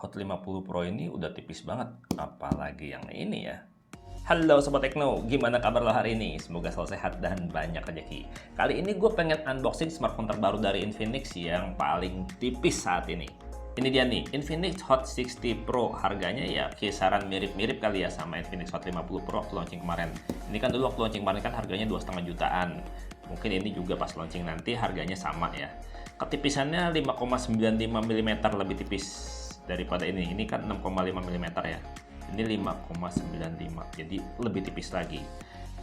Hot 50 Pro ini udah tipis banget, apalagi yang ini ya. Halo Sobat Tekno, gimana kabar lo hari ini? Semoga selalu sehat dan banyak rezeki. Kali ini gue pengen unboxing smartphone terbaru dari Infinix yang paling tipis saat ini. Ini dia nih, Infinix Hot 60 Pro. Harganya ya kisaran mirip-mirip kali ya sama Infinix Hot 50 Pro waktu launching kemarin. Ini kan dulu waktu launching kemarin kan harganya 2,5 jutaan. Mungkin ini juga pas launching nanti harganya sama ya. Ketipisannya 5,95 mm lebih tipis daripada ini. Ini kan 6,5 mm ya. Ini 5,95, jadi lebih tipis lagi.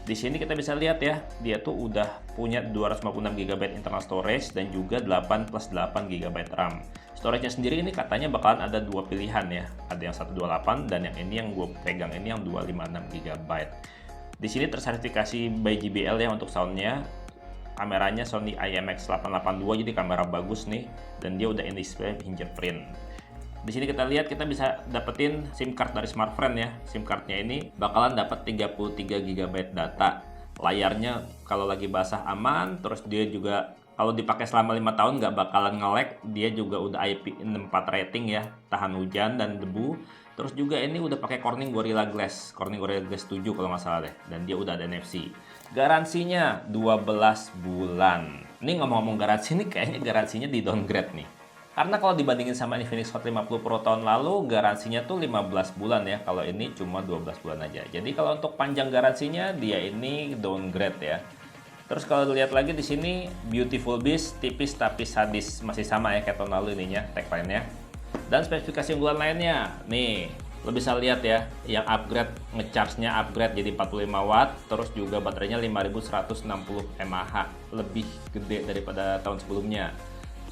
Di sini kita bisa lihat ya, dia tuh udah punya 256 GB internal storage dan juga 8 plus 8 GB RAM. Storage-nya sendiri ini katanya bakalan ada dua pilihan ya. Ada yang 128 dan yang ini yang gue pegang ini yang 256 GB. Di sini tersertifikasi by JBL ya untuk soundnya. Kameranya Sony IMX882, jadi kamera bagus nih, dan dia udah in display fingerprint. Di sini kita lihat kita bisa dapetin SIM card dari Smartfren ya. SIM cardnya ini bakalan dapat 33 GB data. Layarnya kalau lagi basah aman, terus dia juga kalau dipakai selama 5 tahun nggak bakalan nge-lag. Dia juga udah IP64 rating ya, tahan hujan dan debu. Terus juga ini udah pakai Corning Gorilla Glass 7 kalau nggak salah deh, dan dia udah ada NFC. Garansinya 12 bulan. Ini ngomong-ngomong garansi, ini kayaknya garansinya di downgrade nih. Karena kalau dibandingin sama Infinix Hot 50 Pro tahun lalu, garansinya tuh 15 bulan ya. Kalau ini cuma 12 bulan aja. Jadi kalau untuk panjang garansinya, dia ini downgrade ya. Terus kalau dilihat lagi di sini, Beautiful Beast, tipis tapi sadis. Masih sama ya kayak tahun lalu ininya, tagline-nya. Dan spesifikasi unggulan lainnya, nih, lo bisa lihat ya, yang upgrade, ngecharge-nya upgrade jadi 45 watt, terus juga baterainya 5160 mAh, lebih gede daripada tahun sebelumnya.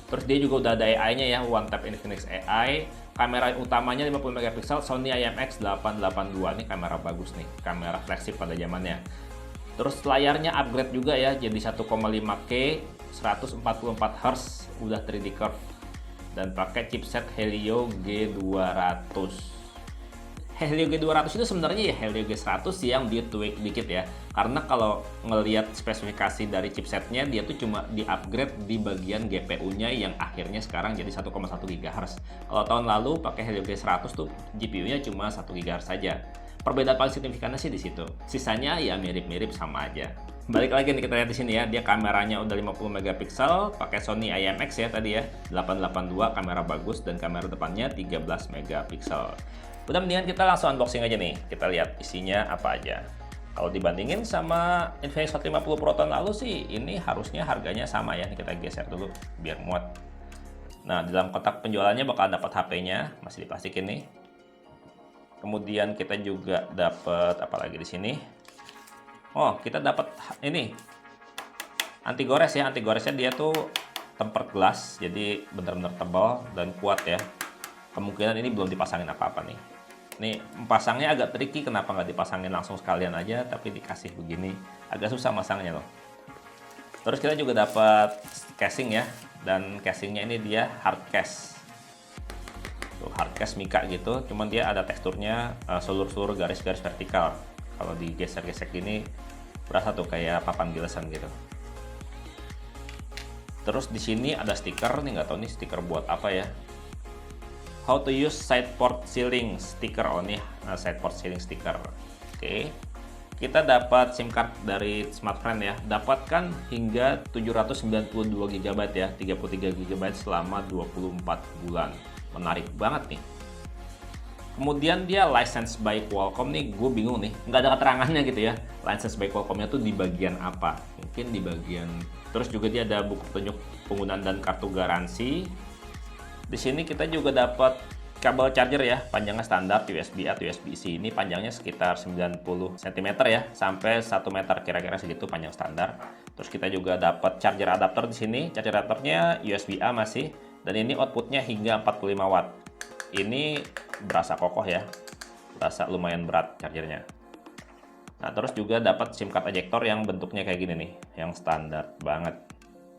Terus dia juga udah ada AI-nya ya, One Tap Infinix AI. Kamera utamanya 50 megapiksel, Sony IMX882. Ini kamera bagus nih, kamera flagship pada zamannya. Terus layarnya upgrade juga ya, jadi 1,5K, 144 Hz, udah 3D curve. Dan pakai chipset Helio G200. Helio G200 itu sebenarnya ya Helio G100 yang di tweak dikit ya. Karena kalau ngelihat spesifikasi dari chipsetnya, dia tuh cuma di-upgrade di bagian GPU-nya yang akhirnya sekarang jadi 1,1 GHz. Kalau tahun lalu pakai Helio G100 tuh GPU-nya cuma 1 GHz saja. Perbedaan paling signifikannya sih di situ. Sisanya ya mirip-mirip sama aja. Balik lagi nih kita lihat di sini ya, dia kameranya udah 50 megapiksel, pakai Sony IMX ya tadi ya, 882, kamera bagus dan kamera depannya 13 megapiksel. Udah, mendingan kita langsung unboxing aja nih. Kita lihat isinya apa aja. Kalau dibandingin sama Infinix Hot 50 Pro tahun lalu sih, ini harusnya harganya sama ya. Nih kita geser dulu biar muat. Nah, di dalam kotak penjualannya bakal dapat HP-nya, masih diplastikin nih. Kemudian kita juga dapat apa lagi di sini? Oh, kita dapat ini anti gores ya. Anti goresnya dia tuh tempered glass, jadi benar-benar tebal dan kuat ya. Kemungkinan ini belum dipasangin apa-apa nih. Nih, pasangnya agak tricky, kenapa nggak dipasangin langsung sekalian aja, tapi dikasih begini. Agak susah masangnya loh. Terus kita juga dapat casing ya, dan casingnya ini dia hard case. Tuh, hard case mika gitu, cuman dia ada teksturnya sulur-sulur garis-garis vertikal. Kalau digesek-gesek gini, berasa tuh kayak papan gilesan gitu. Terus di sini ada stiker, nih nggak tahu nih stiker buat apa ya. How to use side port sealing sticker. Oh nih, side port sealing sticker. Oke. Kita dapat SIM card dari Smartfren ya. Dapatkan hingga 792 GB ya, 33 GB selama 24 bulan. Menarik banget nih. Kemudian dia license by Qualcomm nih, gue bingung nih, nggak ada keterangannya gitu ya. License by Qualcomm-nya tuh di bagian apa? Mungkin di bagian. Terus juga dia ada buku petunjuk penggunaan dan kartu garansi. Di sini kita juga dapat kabel charger ya, panjangnya standar USB-A atau USB-C. Ini panjangnya sekitar 90 cm ya, sampai 1 meter kira-kira segitu panjang standar. Terus kita juga dapat charger adapter di sini. Charger adapternya USB-A masih, dan ini outputnya hingga 45 watt. Ini berasa kokoh ya, berasa lumayan berat chargernya. Nah, terus juga dapat SIM card ejector yang bentuknya kayak gini nih, yang standar banget.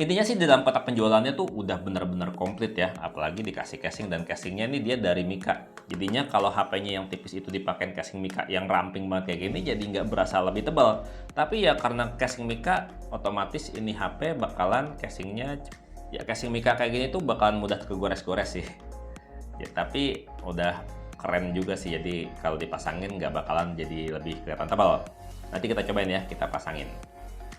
Intinya sih di dalam kotak penjualannya tuh udah bener-bener komplit ya, apalagi dikasih casing, dan casingnya ini dia dari Mika. Jadinya kalau HP-nya yang tipis itu dipakai casing Mika yang ramping banget kayak gini, jadi nggak berasa lebih tebal. Tapi ya karena casing Mika, otomatis ini HP bakalan casingnya, ya casing Mika kayak gini tuh bakalan mudah kegores-gores sih. Ya, tapi udah keren juga sih, jadi kalau dipasangin nggak bakalan jadi lebih kelihatan tebal. Nanti kita cobain ya, kita pasangin.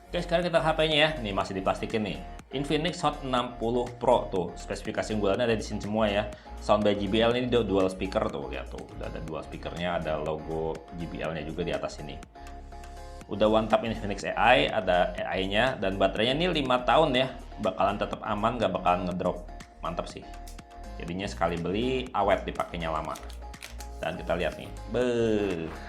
Oke, sekarang kita HP-nya ya. Nih masih diplastikin nih. Infinix Hot 60 Pro tuh. Spesifikasi unggulannya ada di sini semua ya. Sound by JBL ini dual speaker tuh. Lihat tuh, udah ada dual speakernya, ada logo JBL-nya juga di atas sini. Udah one tap Infinix AI, ada AI-nya, dan baterainya ini 5 tahun ya. Bakalan tetap aman, nggak bakalan ngedrop. Mantap sih. Jadinya sekali beli awet dipakainya lama. Dan kita lihat nih,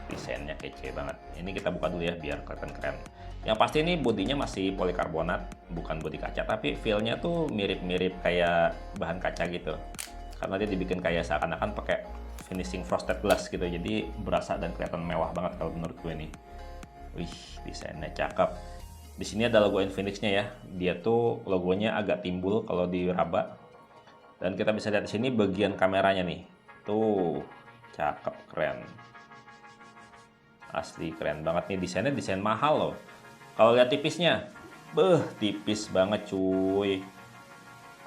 desainnya kece banget. Ini kita buka dulu ya biar kelihatan keren. Yang pasti ini bodinya masih polikarbonat, bukan bodi kaca, tapi feel-nya tuh mirip-mirip kayak bahan kaca gitu. Karena dia dibikin kayak seakan-akan pakai finishing frosted glass gitu, jadi berasa dan kelihatan mewah banget kalau menurut gue nih. Wih, desainnya cakep. Di sini ada logo Infinix-nya ya. Dia tuh logonya agak timbul kalau diraba. Dan kita bisa lihat di sini bagian kameranya nih. Tuh, cakep, keren. Asli keren banget nih, desainnya desain mahal loh. Kalau lihat tipisnya, tipis banget cuy.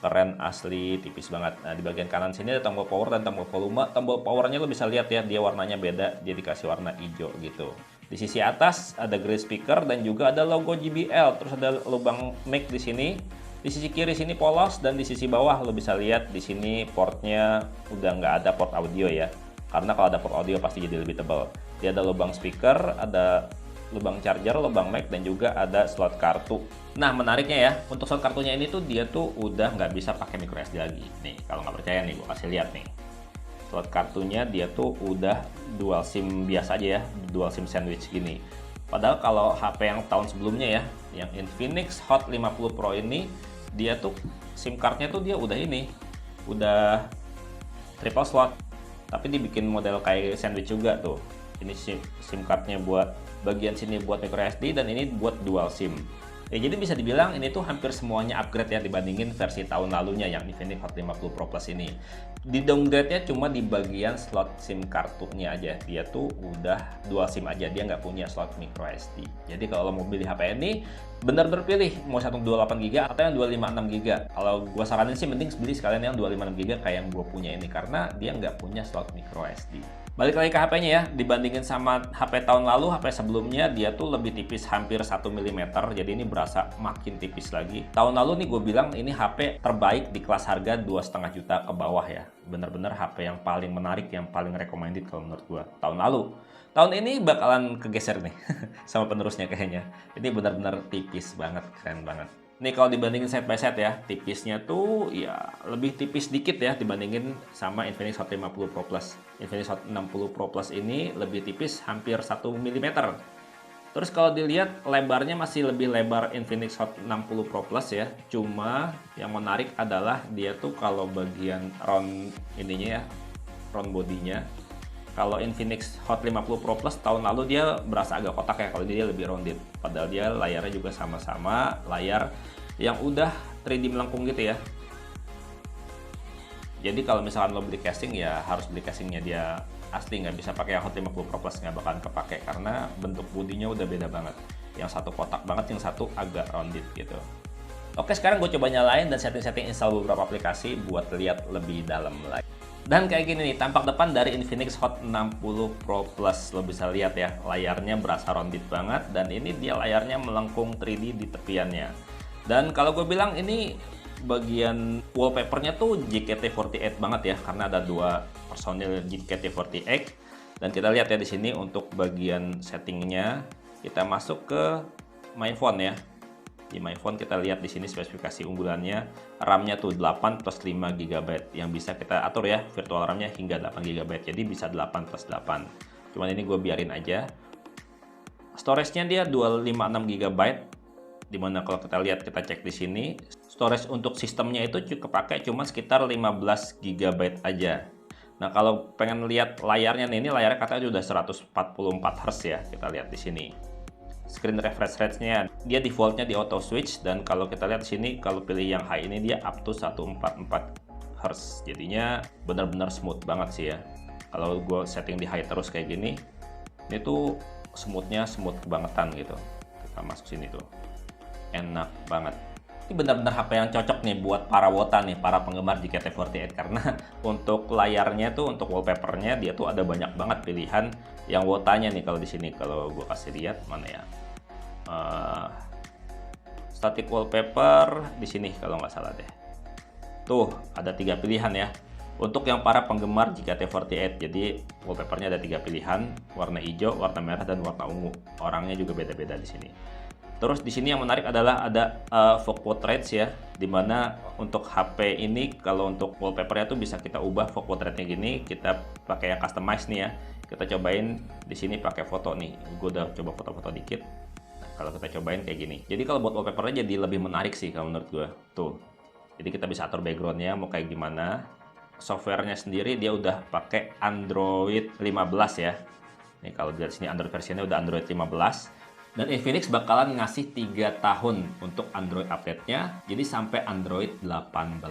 Keren asli, tipis banget. Nah, di bagian kanan sini ada tombol power dan tombol volume. Tombol powernya lo bisa lihat ya, dia warnanya beda, dia dikasih warna hijau gitu. Di sisi atas ada grill speaker dan juga ada logo JBL. Terus ada lubang mic di sini. Di sisi kiri sini polos, dan di sisi bawah lo bisa lihat di sini portnya udah nggak ada port audio ya. Karena kalau ada port audio pasti jadi lebih tebal. Dia ada lubang speaker, ada lubang charger, lubang mic, dan juga ada slot kartu. Nah, menariknya ya, untuk slot kartunya ini tuh dia tuh udah nggak bisa pakai micro SD lagi. Nih, kalau nggak percaya nih, gue kasih lihat nih. Slot kartunya dia tuh udah dual SIM biasa aja ya, dual SIM sandwich gini. Padahal kalau HP yang tahun sebelumnya ya, yang Infinix Hot 50 Pro ini, dia tuh SIM cardnya tuh dia udah ini, udah triple slot. Tapi dibikin model kayak sandwich juga tuh. Ini SIM cardnya buat bagian sini buat micro SD, dan ini buat dual SIM. Ya, jadi bisa dibilang ini tuh hampir semuanya upgrade ya dibandingin versi tahun lalunya yang Infinix Hot 50 Pro Plus ini. Di downgrade-nya cuma di bagian slot SIM kartunya aja. Dia tuh udah dual SIM aja, dia nggak punya slot micro SD. Jadi kalau mau beli HP ini, benar-benar pilih mau 128GB atau yang 256GB. Kalau gue saranin sih mending beli sekalian yang 256GB kayak yang gue punya ini, karena dia nggak punya slot micro SD. Balik lagi ke HP-nya ya, dibandingin sama HP tahun lalu, HP sebelumnya dia tuh lebih tipis hampir 1 mm, jadi ini berasa makin tipis lagi. Tahun lalu nih gue bilang ini HP terbaik di kelas harga 2,5 juta ke bawah ya. Bener-bener HP yang paling menarik, yang paling recommended kalau menurut gue tahun lalu. Tahun ini bakalan kegeser nih sama penerusnya kayaknya. Ini benar-benar tipis banget, keren banget. Nih kalau dibandingin side by side ya, tipisnya tuh ya lebih tipis dikit ya dibandingin sama Infinix Hot 50 Pro Plus. Infinix Hot 60 Pro Plus ini lebih tipis hampir 1 mm. Terus kalau dilihat lebarnya masih lebih lebar Infinix Hot 60 Pro Plus ya. Cuma yang menarik adalah dia tuh kalau bagian round ininya ya, round bodinya. Kalau Infinix Hot 50 Pro Plus tahun lalu dia berasa agak kotak ya, kalau dia lebih rounded. Padahal dia layarnya juga sama-sama layar yang udah 3D melengkung gitu ya. Jadi kalau misalkan lo beli casing ya harus beli casingnya dia asli, nggak bisa pakai yang Hot 50 Pro Plus, nggak bakalan kepake karena bentuk bodinya udah beda banget. Yang satu kotak banget, yang satu agak rounded gitu. Oke, sekarang gue coba nyalain dan setting-setting install beberapa aplikasi buat lihat lebih dalam lagi. Dan kayak gini nih, tampak depan dari Infinix Hot 60 Pro Plus. Lo bisa lihat ya, layarnya berasa rounded banget. Dan ini dia layarnya melengkung 3D di tepiannya. Dan kalau gue bilang ini bagian wallpapernya tuh JKT48 banget ya. Karena ada dua personil JKT48. Dan kita lihat ya di sini untuk bagian settingnya. Kita masuk ke My Phone ya. Di My Phone kita lihat di sini spesifikasi unggulannya, RAM-nya tuh 8 plus 5 GB yang bisa kita atur ya, virtual RAM-nya hingga 8 GB. Jadi bisa 8 plus 8. Cuman ini gue biarin aja. Storage-nya dia 256 GB. Dimana kalau kita lihat, kita cek di sini, storage untuk sistemnya itu cukup pakai cuma sekitar 15 GB aja. Nah, kalau pengen lihat layarnya nih, ini layarnya katanya udah 144 Hz ya. Kita lihat di sini. Screen refresh rate-nya dia defaultnya di auto switch, dan kalau kita lihat di sini kalau pilih yang high ini dia up to 144 Hz. Jadinya benar-benar smooth banget sih ya. Kalau gue setting di high terus kayak gini, ini tuh smooth kebangetan gitu. Kita masuk sini tuh. Enak banget. Ini benar-benar HP yang cocok nih buat para wota nih, para penggemar JKT48, karena untuk layarnya tuh, untuk wallpapernya dia tuh ada banyak banget pilihan yang wotanya nih. Kalau di sini kalau gue kasih lihat mana ya, static wallpaper di sini kalau nggak salah deh. Tuh ada 3 pilihan ya. Untuk yang para penggemar JKT48, jadi wallpapernya ada 3 pilihan, warna hijau, warna merah, dan warna ungu. Orangnya juga beda-beda di sini. Terus di sini yang menarik adalah ada fog portraits ya, dimana untuk HP ini kalau untuk wallpapernya tuh bisa kita ubah fog portraitnya gini, kita pakai yang customize nih ya. Kita cobain di sini pakai foto nih. Gue udah coba foto-foto dikit. Nah, kalau kita cobain kayak gini. Jadi kalau buat wallpapernya jadi lebih menarik sih kalau menurut gue. Tuh. Jadi kita bisa atur backgroundnya mau kayak gimana. Softwarenya sendiri dia udah pakai Android 15 ya. Nih kalau di sini Android versionnya udah Android 15. Dan Infinix bakalan ngasih 3 tahun untuk Android update-nya, jadi sampai Android 18.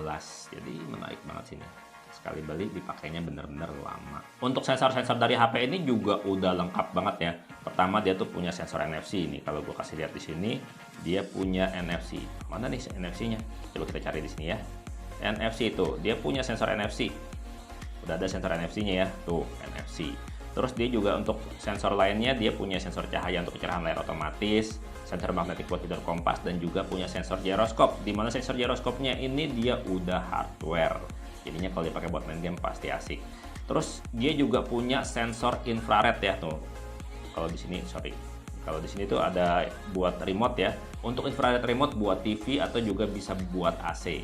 Jadi menarik banget sini. Sekali beli dipakainya bener-bener lama. Untuk sensor-sensor dari HP ini juga udah lengkap banget ya. Pertama dia tuh punya sensor NFC ini. Kalau gue kasih lihat di sini, dia punya NFC. Mana nih NFC-nya? Coba kita cari di sini ya. NFC itu, dia punya sensor NFC. Udah ada sensor NFC-nya ya. Tuh, NFC. Terus dia juga untuk sensor lainnya, dia punya sensor cahaya untuk kecerahan layar otomatis, sensor magnetic buat tidur kompas, dan juga punya sensor gyroskop. Dimana sensor gyroskopnya ini dia udah hardware. Jadinya kalau dipakai buat main game pasti asik. Terus dia juga punya sensor infrared ya tuh. Kalau di sini, sorry. Kalau di sini tuh ada buat remote ya. Untuk infrared remote buat TV atau juga bisa buat AC.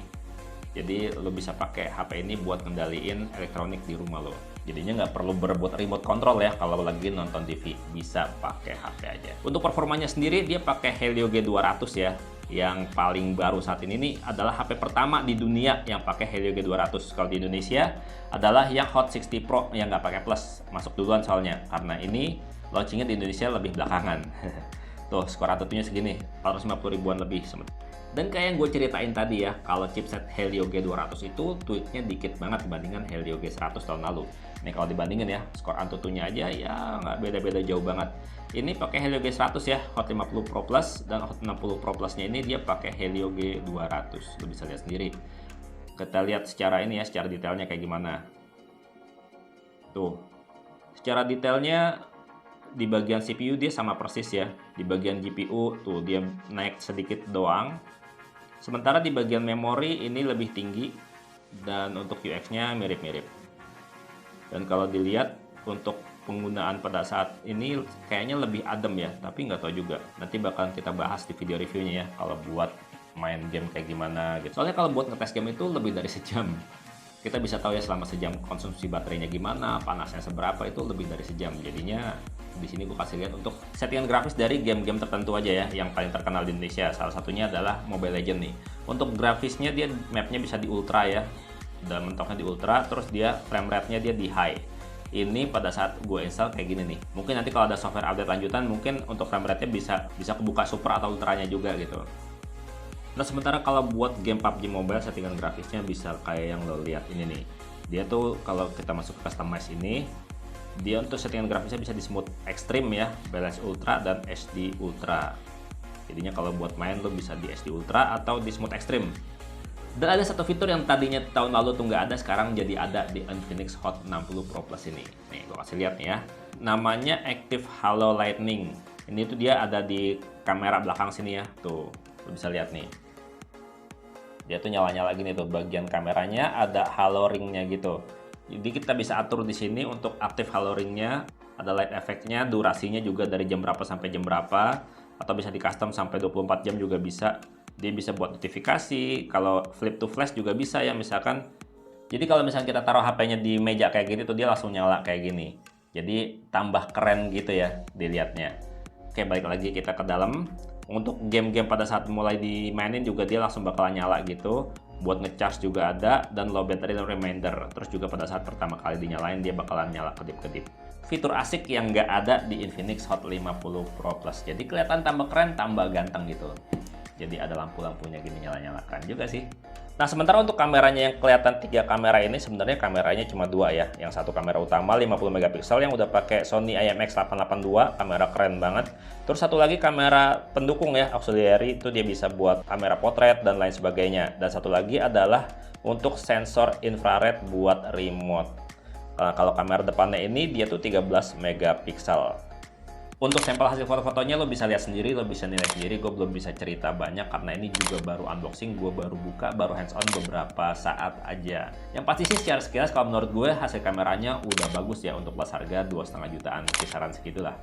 Jadi lo bisa pakai HP ini buat ngendaliin elektronik di rumah lo. Jadinya nggak perlu berebut remote control ya kalau lagi nonton TV, bisa pakai HP aja. Untuk performanya sendiri dia pakai Helio G200 ya. Yang paling baru saat ini nih adalah HP pertama di dunia yang pakai Helio G200. Kalau di Indonesia adalah yang Hot 60 Pro yang nggak pakai plus, masuk duluan soalnya. Karena ini launchingnya di Indonesia lebih belakangan. Tuh skor AnTuTu-nya segini, 450 ribuan lebih. Dan kayak yang gue ceritain tadi ya, kalau chipset Helio G200 itu tweaknya dikit banget dibandingkan Helio G100 tahun lalu. Nih kalau dibandingin ya, skor AnTuTu-nya aja ya nggak beda-beda jauh banget. Ini pakai Helio G100 ya, Hot 50 Pro Plus, dan Hot 60 Pro Plus-nya ini dia pakai Helio G200. Lo bisa lihat sendiri. Kita lihat secara ini ya, secara detailnya kayak gimana. Tuh, secara detailnya di bagian CPU dia sama persis ya. Di bagian GPU tuh dia naik sedikit doang. Sementara di bagian memori ini lebih tinggi, dan untuk UX-nya mirip-mirip. Dan kalau dilihat untuk penggunaan pada saat ini kayaknya lebih adem ya, tapi nggak tahu juga. Nanti bakalan kita bahas di video reviewnya ya, kalau buat main game kayak gimana gitu. Soalnya kalau buat ngetes game itu lebih dari sejam. Kita bisa tahu ya selama sejam konsumsi baterainya gimana, panasnya seberapa, itu lebih dari sejam. Jadinya di sini gue kasih lihat untuk settingan grafis dari game-game tertentu aja ya, yang paling terkenal di Indonesia. Salah satunya adalah Mobile Legends nih. Untuk grafisnya dia mapnya bisa di ultra ya, dan mentoknya di ultra, terus dia frame rate-nya dia di high. Ini pada saat gue install kayak gini nih. Mungkin nanti kalau ada software update lanjutan, mungkin untuk frame rate-nya bisa kebuka super atau ultranya juga gitu. Nah sementara kalau buat game PUBG Mobile, settingan grafisnya bisa kayak yang lo lihat ini nih. Dia tuh kalau kita masuk ke customize ini, dia untuk settingan grafisnya bisa di smooth extreme ya, balance ultra, dan HD ultra. Jadinya kalau buat main lo bisa di HD ultra atau di smooth extreme. Dan ada satu fitur yang tadinya tahun lalu tuh nggak ada, sekarang jadi ada di Infinix Hot 60 Pro Plus ini. Nih gue kasih lihat nih ya. Namanya Active Halo Lighting. Ini tuh dia ada di kamera belakang sini ya. Tuh, lo bisa lihat nih. Dia tuh nyala-nyala gini tuh, bagian kameranya ada halo ring-nya gitu. Jadi kita bisa atur di sini untuk aktif halo ring-nya, ada light effect-nya, durasinya juga dari jam berapa sampai jam berapa, atau bisa di custom sampai 24 jam juga bisa. Dia bisa buat notifikasi, kalau flip to flash juga bisa ya misalkan. Jadi kalau misalnya kita taruh HP-nya di meja kayak gini tuh dia langsung nyala kayak gini. Jadi tambah keren gitu ya dilihatnya. Oke, balik lagi kita ke dalam. Untuk game-game pada saat mulai dimainin juga dia langsung bakalan nyala gitu. Buat ngecharge juga ada, dan low battery dan reminder. Terus juga pada saat pertama kali dinyalain dia bakalan nyala kedip-kedip. Fitur asik yang nggak ada di Infinix Hot 50 Pro Plus. Jadi kelihatan tambah keren, tambah ganteng gitu. Jadi ada lampu-lampunya gini nyala-nyalakan juga sih. Nah, sementara untuk kameranya yang kelihatan 3 kamera ini sebenarnya kameranya cuma 2 ya. Yang satu kamera utama 50 megapiksel yang udah pakai Sony IMX882, kamera keren banget. Terus satu lagi kamera pendukung ya, auxiliary, itu dia bisa buat kamera potret dan lain sebagainya. Dan satu lagi adalah untuk sensor infrared buat remote. Nah, kalau kamera depannya ini dia tuh 13 megapiksel. Untuk sampel hasil foto-fotonya lo bisa lihat sendiri, lo bisa nilai sendiri. Gue belum bisa cerita banyak karena ini juga baru unboxing, gue baru buka, baru hands on beberapa saat aja. Yang pasti sih secara sekilas kalau menurut gue hasil kameranya udah bagus ya untuk kelas harga 2,5 jutaan, kisaran segitulah.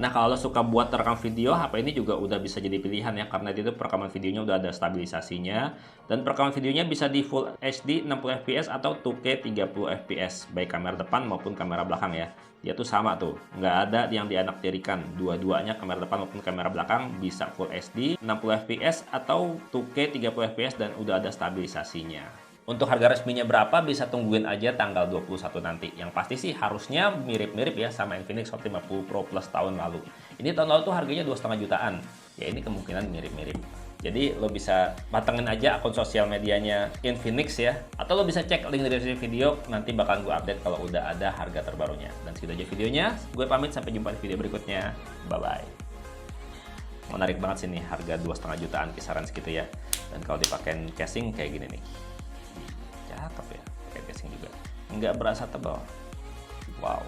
Nah, kalau lo suka buat terekam video, HP ini juga udah bisa jadi pilihan ya, karena itu perekaman videonya udah ada stabilisasinya, dan perekaman videonya bisa di Full HD 60 fps atau 2K 30 fps, baik kamera depan maupun kamera belakang ya. Dia tuh sama tuh, nggak ada yang dianaktirikan, dua-duanya kamera depan maupun kamera belakang bisa Full HD 60 fps atau 2K 30 fps dan udah ada stabilisasinya. Untuk harga resminya berapa bisa tungguin aja tanggal 21 nanti. Yang pasti sih harusnya mirip-mirip ya sama Infinix Hot 50 Pro Plus tahun lalu. Ini tahun lalu tuh harganya 2,5 jutaan. Ya ini kemungkinan mirip-mirip. Jadi lo bisa patengin aja akun sosial medianya Infinix ya. Atau lo bisa cek link di deskripsi video, nanti bakalan gue update kalau udah ada harga terbarunya. Dan segitu aja videonya. Gue pamit, sampai jumpa di video berikutnya. Bye-bye. Menarik banget sih nih harga 2,5 jutaan kisaran segitu ya. Dan kalau dipakein casing kayak gini nih. Cakep ya, pakai casing juga, nggak berasa tebal. Wow.